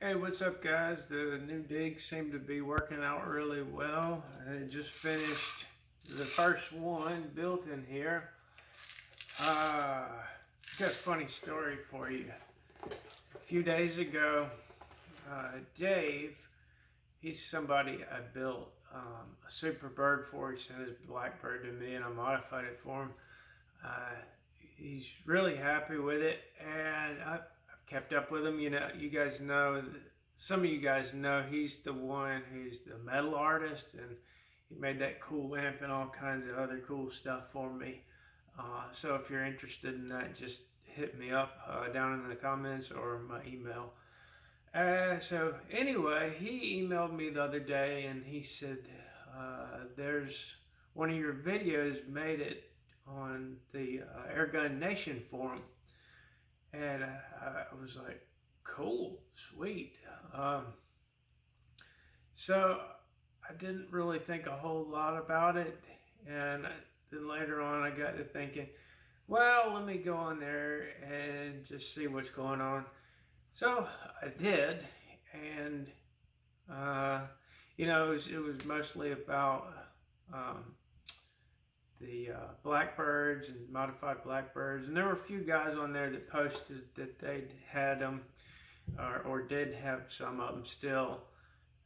Hey, what's up, guys? The new digs seem to be working out really well. I just finished the first one built in here. Got a funny story for you. A few days ago, Dave, he's somebody I built a super bird for. He sent his blackbird to me and I modified it for him. He's really happy with it, and I've kept up with him. You know, you guys know, some of you guys know he's the one who's the metal artist, and he made that cool lamp and all kinds of other cool stuff for me. So if you're interested in that, just hit me up down in the comments or my email. So anyway, he emailed me the other day and he said, there's one of your videos made it on the Airgun Nation forum. And I was like, cool, sweet. So I didn't really think a whole lot about it. And then later on I got to thinking, well, let me go on there and just see what's going on. So I did, and it was mostly about the blackbirds and modified blackbirds, and there were a few guys on there that posted that they'd had them or did have some of them still,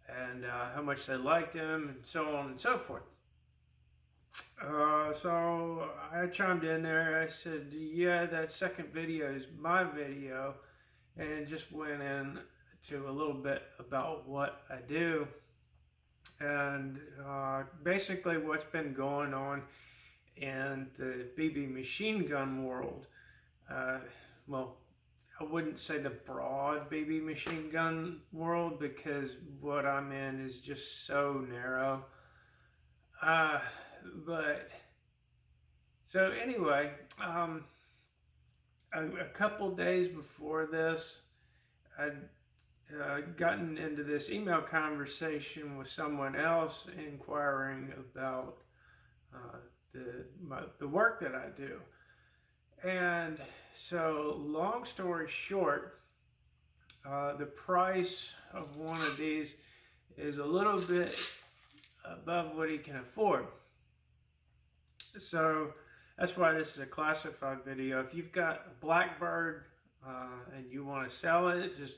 and how much they liked them, and so on and so forth. So I chimed in there. I said, yeah, that second video is my video, and just went in to a little bit about what I do, and basically what's been going on in the BB machine gun world. Well, I wouldn't say the broad BB machine gun world, because what I'm in is just so narrow. But so anyway, a couple days before this, I'd gotten into this email conversation with someone else inquiring about the work that I do. And so, long story short, the price of one of these is a little bit above what he can afford. So that's why this is a classified video. If you've got a blackbird and you want to sell it, just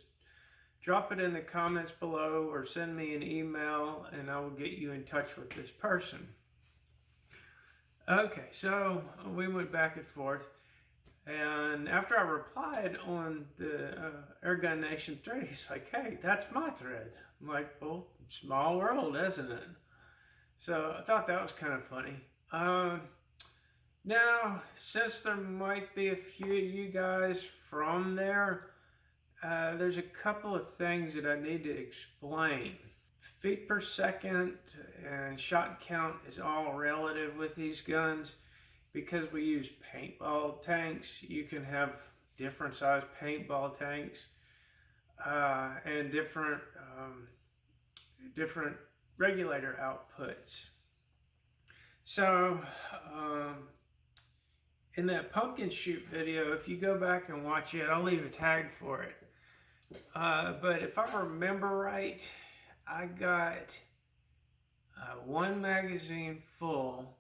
drop it in the comments below or send me an email and I will get you in touch with this person. Okay, so we went back and forth, and after I replied on the Airgun Nation thread, he's like, hey, that's my thread. I'm like, well, small world, isn't it? So I thought that was kind of funny. Now, since there might be a few of you guys from there, there's a couple of things that I need to explain. Feet per second and shot count is all relative with these guns. Because we use paintball tanks, you can have different size paintball tanks and different regulator outputs. So in that pumpkin shoot video, if you go back and watch it, I'll leave a tag for it. But if I remember right, I got one magazine full,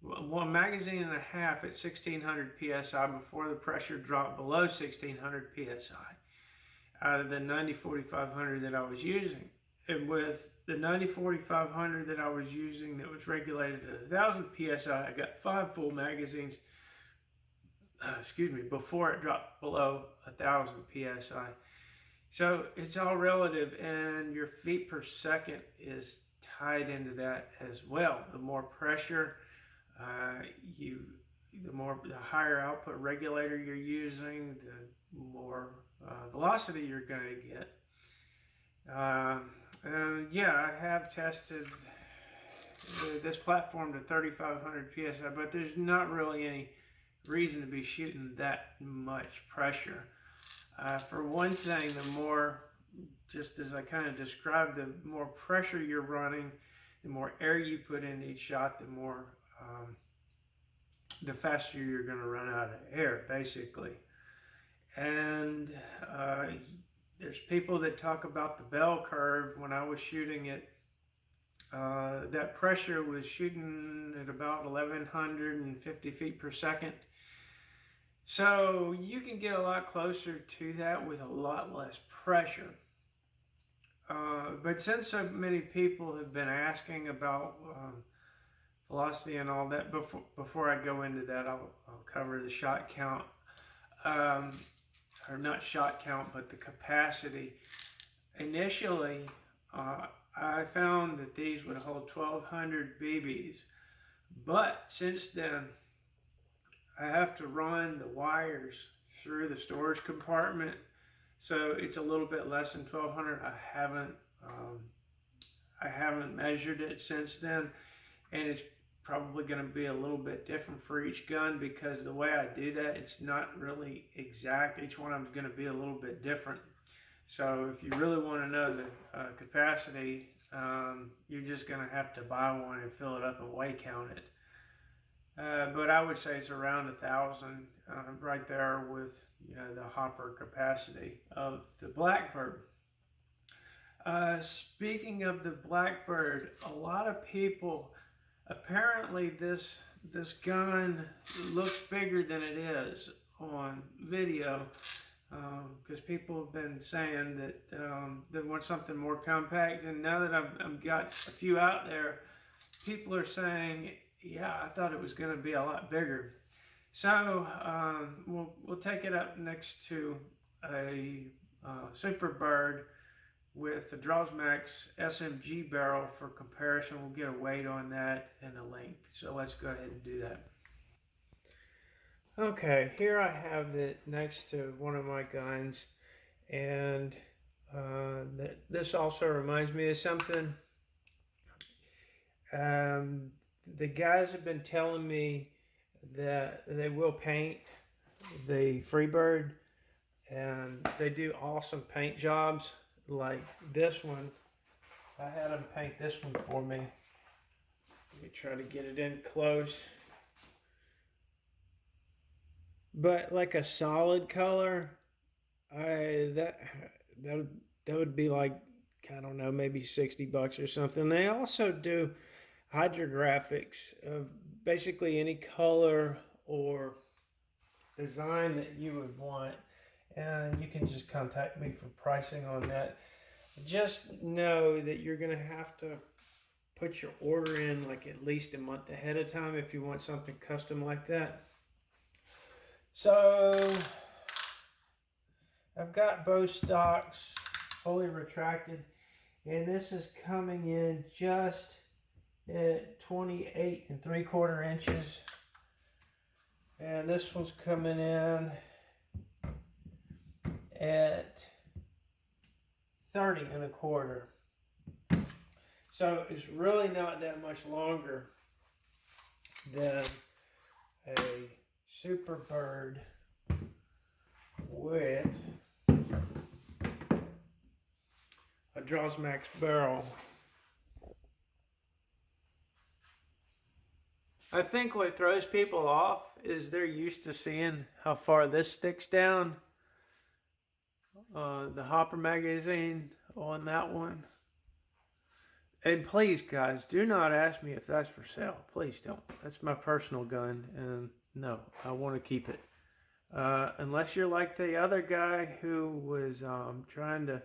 one magazine and a half at 1600 psi before the pressure dropped below 1600 psi out of the 90-4500 that I was using. And with the 90-4500 that I was using that was regulated at 1000 psi, I got 5 full magazines, before it dropped below 1000 psi. So it's all relative, and your feet per second is tied into that as well. The more pressure, the higher output regulator you're using, the more velocity you're going to get. And yeah, I have tested this platform to 3500 psi, but there's not really any reason to be shooting that much pressure. For one thing, the more, just as I kind of described, the more pressure you're running, the more air you put in each shot, the faster you're going to run out of air, basically. And there's people that talk about the bell curve. When I was shooting it, that pressure was shooting at about 1150 feet per second. So you can get a lot closer to that with a lot less pressure. But since so many people have been asking about velocity and all that, before I go into that, I'll cover the shot count, or not shot count, but the capacity. Initially, I found that these would hold 1,200 BBs, but since then, I have to run the wires through the storage compartment, so it's a little bit less than 1,200. I haven't measured it since then, and it's probably going to be a little bit different for each gun, because the way I do that, it's not really exact. Each one of them is going to be a little bit different. So if you really want to know the capacity, you're just going to have to buy one and fill it up and weight count it. But I would say it's around 1,000, right there with the hopper capacity of the Blackbird. Speaking of the Blackbird, a lot of people, apparently this gun looks bigger than it is on video, because people have been saying that they want something more compact, and now that I've got a few out there, people are saying, yeah, I thought it was going to be a lot bigger. So we'll take it up next to a Superbird with a Drawsmax SMG barrel for comparison. We'll get a weight on that and a length. So let's go ahead and do that. Okay, here I have it next to one of my guns, and this also reminds me of something. The guys have been telling me that they will paint the Freebird, and they do awesome paint jobs. Like this one, I had them paint this one for me. Let me try to get it in close. But like a solid color, that would be like, I don't know, maybe $60 or something. They also do hydrographics of basically any color or design that you would want, and you can just contact me for pricing on that. Just know that you're going to have to put your order in like at least a month ahead of time if you want something custom like that. So I've got both stocks fully retracted, and this is coming in just at 28 3/4 inches, and this one's coming in at 30 1/4. So it's really not that much longer than a Superbird with a Drawsmax barrel. I think what throws people off is they're used to seeing how far this sticks down. The hopper magazine on that one. And please, guys, do not ask me if that's for sale. Please don't. That's my personal gun, and no, I want to keep it. Unless you're like the other guy who was trying to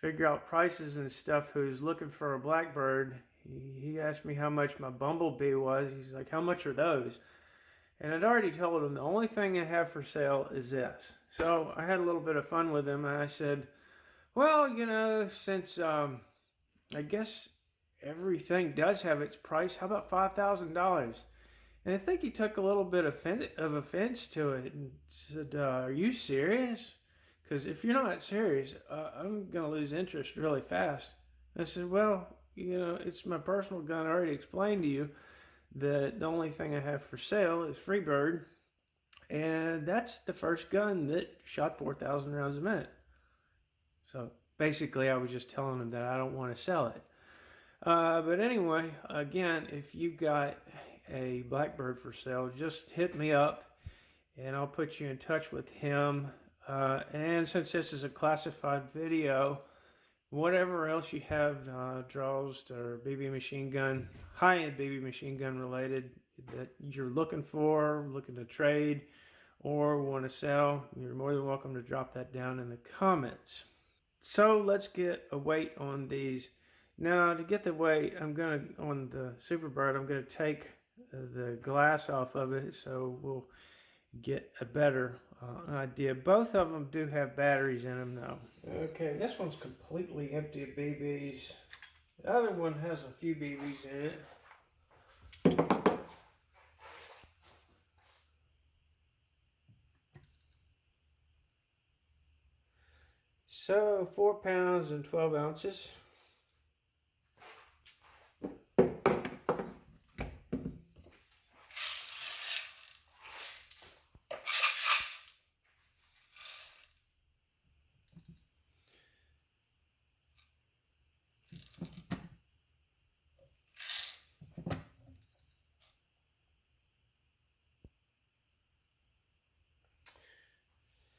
figure out prices and stuff, who's looking for a Blackbird. He asked me how much my Bumblebee was. He's like, how much are those? And I'd already told him the only thing I have for sale is this. So I had a little bit of fun with him, and I said, well, since I guess everything does have its price, how about $5,000? And I think he took a little bit of offense to it and said, are you serious? Because if you're not serious, I'm going to lose interest really fast. I said, well, it's my personal gun. I already explained to you that the only thing I have for sale is Freebird. And that's the first gun that shot 4,000 rounds a minute. So basically, I was just telling him that I don't want to sell it. But anyway, again, if you've got a Blackbird for sale, just hit me up and I'll put you in touch with him. And since this is a classified video, whatever else you have draws or BB machine gun, high-end BB machine gun related that you're looking for, looking to trade, or want to sell, you're more than welcome to drop that down in the comments. So let's get a weight on these. Now to get the weight, on the Superbird, I'm gonna take the glass off of it so we'll get a better idea. Both of them do have batteries in them though. Okay, this one's completely empty of BBs. The other one has a few BBs in it. So 4 pounds and 12 ounces.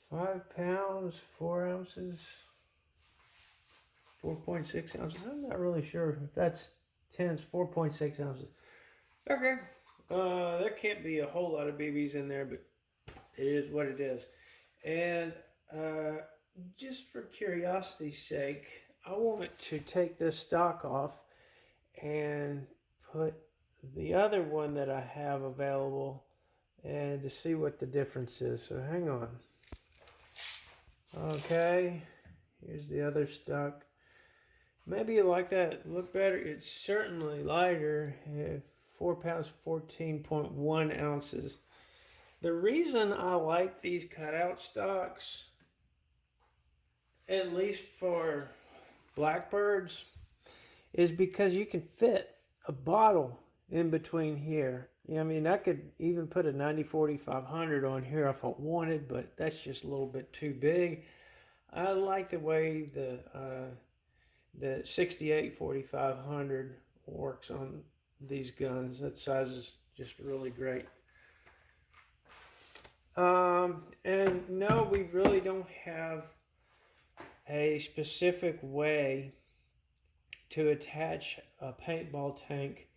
£5, 4 ounces, 4.6 ounces. I'm not really sure if that's 10s, 4.6 ounces. Okay, there can't be a whole lot of BBs in there, but it is what it is. And just for curiosity's sake, I want to take this stock off and put the other one that I have available and to see what the difference is. So hang on. Okay, here's the other stock. Maybe you like that look better. It's certainly lighter. 4 pounds, 14.1 ounces. The reason I like these cutout stocks, at least for blackbirds, is because you can fit a bottle in between here. I mean, I could even put a 90-40 500 on here if I wanted, but that's just a little bit too big. I like the way the 68-40 500 works on these guns. That size is just really great. And no, we really don't have a specific way to attach a paintball tank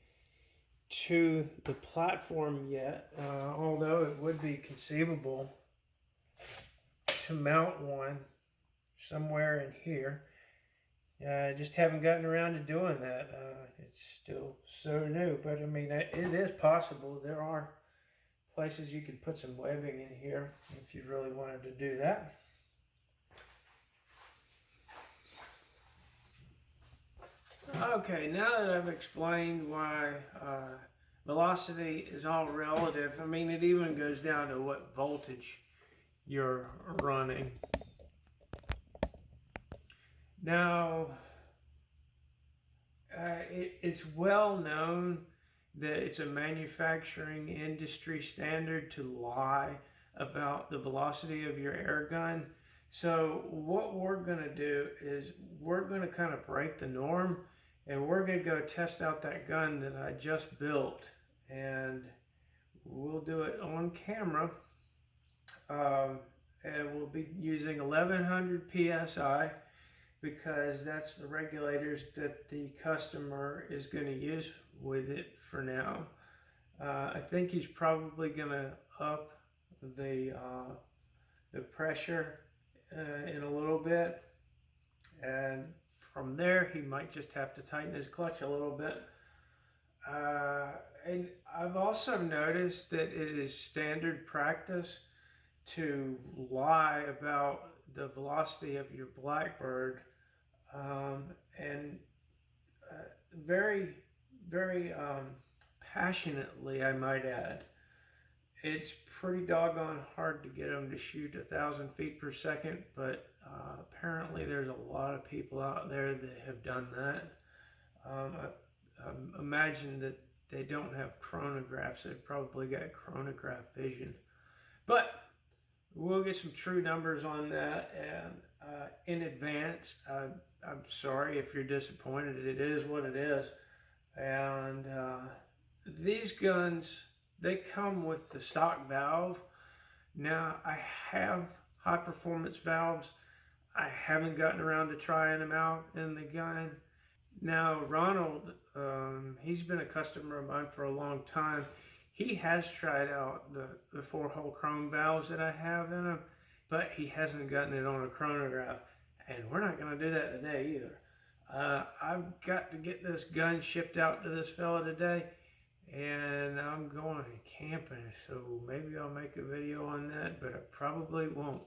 to the platform yet, although it would be conceivable to mount one somewhere in here. Just haven't gotten around to doing that. It's still so new, but I mean, it is possible. There are places you could put some webbing in here if you really wanted to do that. Okay, now that I've explained why velocity is all relative, I mean, it even goes down to what voltage you're running. Now, it's well known that it's a manufacturing industry standard to lie about the velocity of your air gun. So what we're going to do is we're going to kind of break the norm, and we're going to go test out that gun that I just built, and we'll do it on camera. And we'll be using 1100 psi because that's the regulators that the customer is going to use with it for now. I think he's probably going to up the pressure in a little bit, and from there he might just have to tighten his clutch a little bit. And I've also noticed that it is standard practice to lie about the velocity of your Blackbird, and very, very passionately, I might add. It's pretty doggone hard to get them to shoot 1,000 feet per second, but apparently there's a lot of people out there that have done that. I imagine that they don't have chronographs. They've probably got chronograph vision. But we'll get some true numbers on that, and in advance, I'm sorry if you're disappointed. It is what it is. And these guns, they come with the stock valve. Now, I have high performance valves. I haven't gotten around to trying them out in the gun. Now, Ronald, he's been a customer of mine for a long time. He has tried out the 4-hole chrome valves that I have in him, but he hasn't gotten it on a chronograph. And we're not going to do that today either. I've got to get this gun shipped out to this fella today, and I'm going camping, so maybe I'll make a video on that, but I probably won't.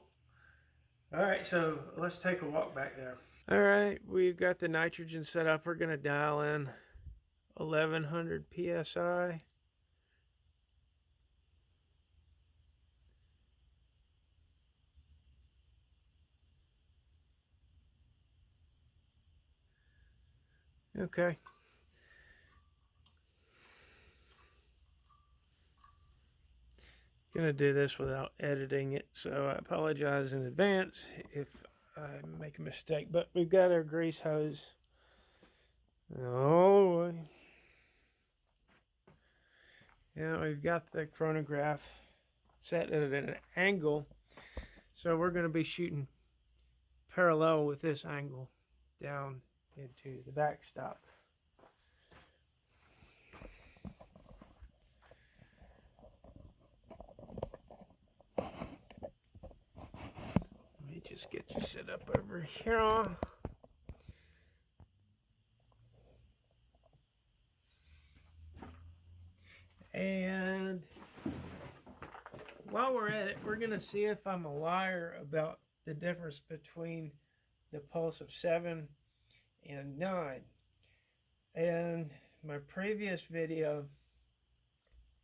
Alright, so let's take a walk back there. Alright, we've got the nitrogen set up. We're going to dial in 1100 psi. Okay. Gonna do this without editing it, so I apologize in advance if I make a mistake. But we've got our grease hose. Oh, yeah, we've got the chronograph set at an angle, so we're going to be shooting parallel with this angle down into the backstop. Let me just get you set up over here. And while we're at it, we're going to see if I'm a liar about the difference between the pulse of 7 and 9. In my previous video,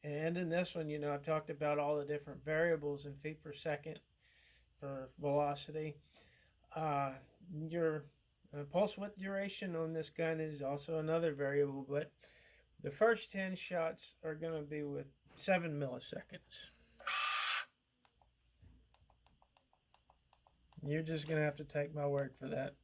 and in this one, you know, I've talked about all the different variables in feet per second for velocity. Your pulse width duration on this gun is also another variable, but the first 10 shots are going to be with 7 milliseconds. You're just going to have to take my word for that.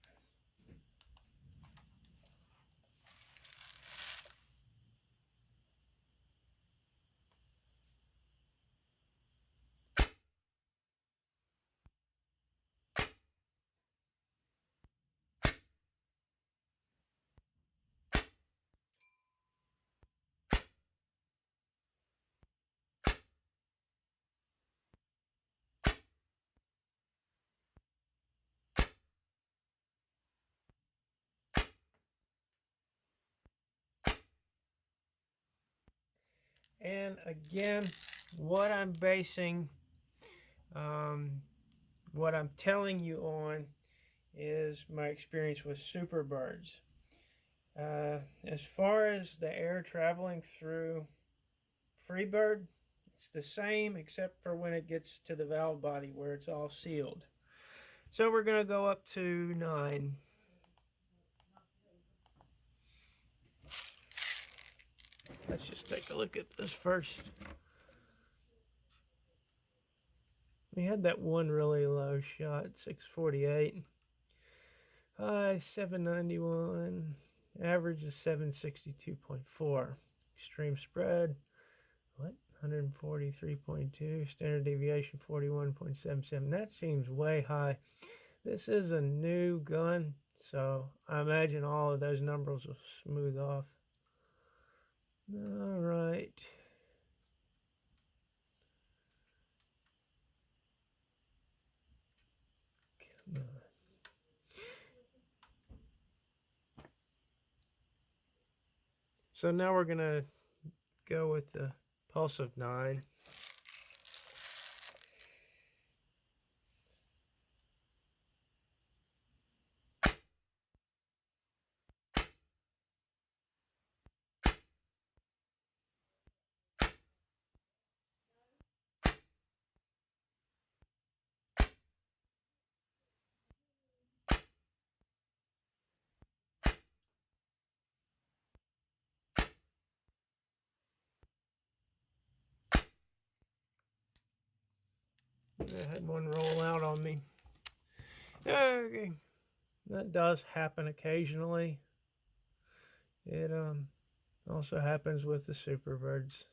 And again, what I'm basing, what I'm telling you on is my experience with Superbirds. As far as the air traveling through Freebird, it's the same except for when it gets to the valve body where it's all sealed. So we're going to go up to 9. Let's just take a look at this first. We had that one really low shot, 648. High 791. Average is 762.4. Extreme spread, what? 143.2. Standard deviation 41.77. That seems way high. This is a new gun, so I imagine all of those numbers will smooth off. All right. Come on. So now we're going to go with the pulse of 9. I had one roll out on me. Okay, that does happen occasionally. It also happens with the Superbirds.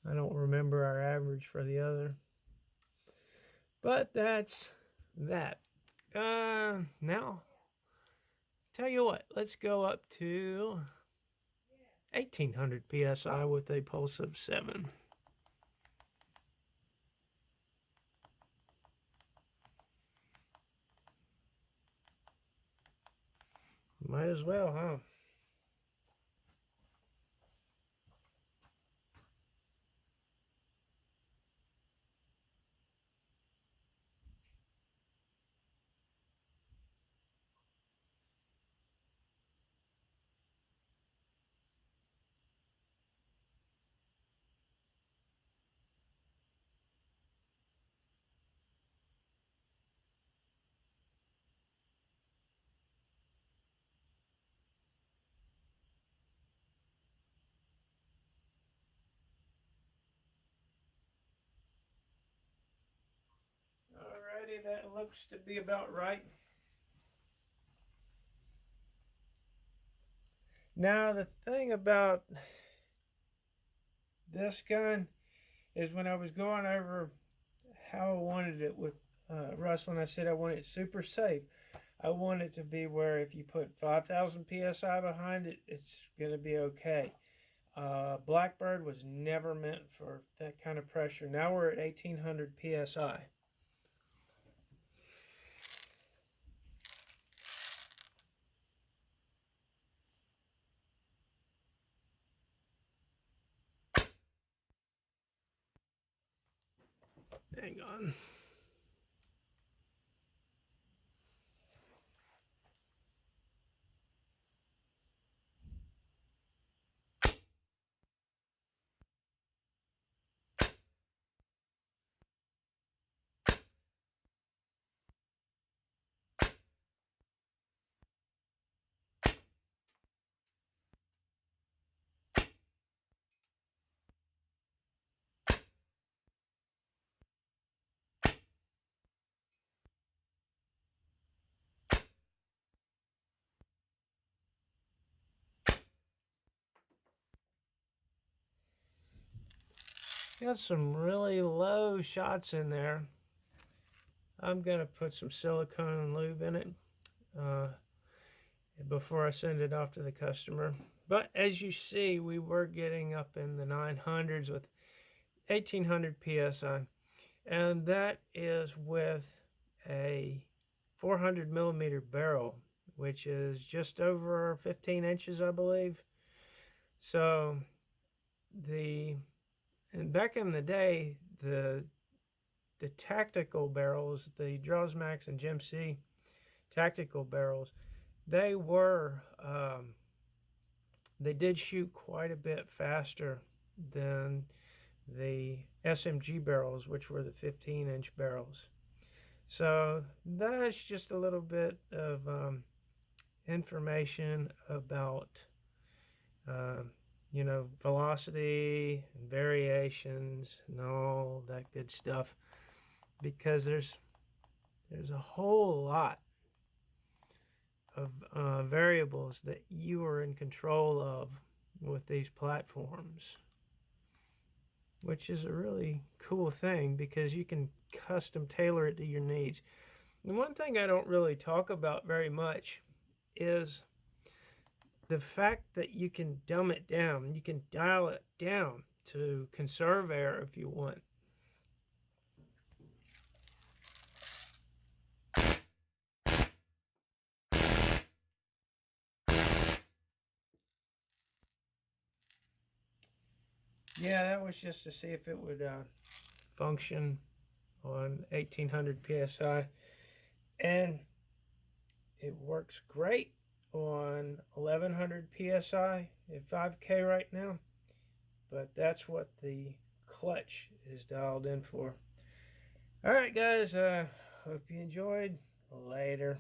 I don't remember our average for the other. But that's that. Now, tell you what, let's go up to 1800 psi with a pulse of 7. Might as well, huh? Alrighty, that looks to be about right. Now, the thing about this gun is when I was going over how I wanted it with Russell, and I said I want it super safe. I want it to be where if you put 5,000 psi behind it, it's going to be okay. Blackbird was never meant for that kind of pressure. Now we're at 1,800 psi. Hang on. Got some really low shots in there. I'm going to put some silicone lube in it before I send it off to the customer. But as you see, we were getting up in the 900s with 1,800 psi. And that is with a 400 millimeter barrel, which is just over 15 inches, I believe. So and back in the day, the tactical barrels, the Draws Max and Gem C tactical barrels, they did shoot quite a bit faster than the SMG barrels, which were the 15-inch barrels. So that's just a little bit of information about velocity and variations and all that good stuff, because there's a whole lot of variables that you are in control of with these platforms, which is a really cool thing because you can custom tailor it to your needs. And one thing I don't really talk about very much is the fact that you can dumb it down. You can dial it down to conserve air if you want. Yeah, that was just to see if it would function on 1,800 psi. And it works great on 1,100 psi at 5K right now. But that's what the clutch is dialed in for. All right, guys. Hope you enjoyed. Later.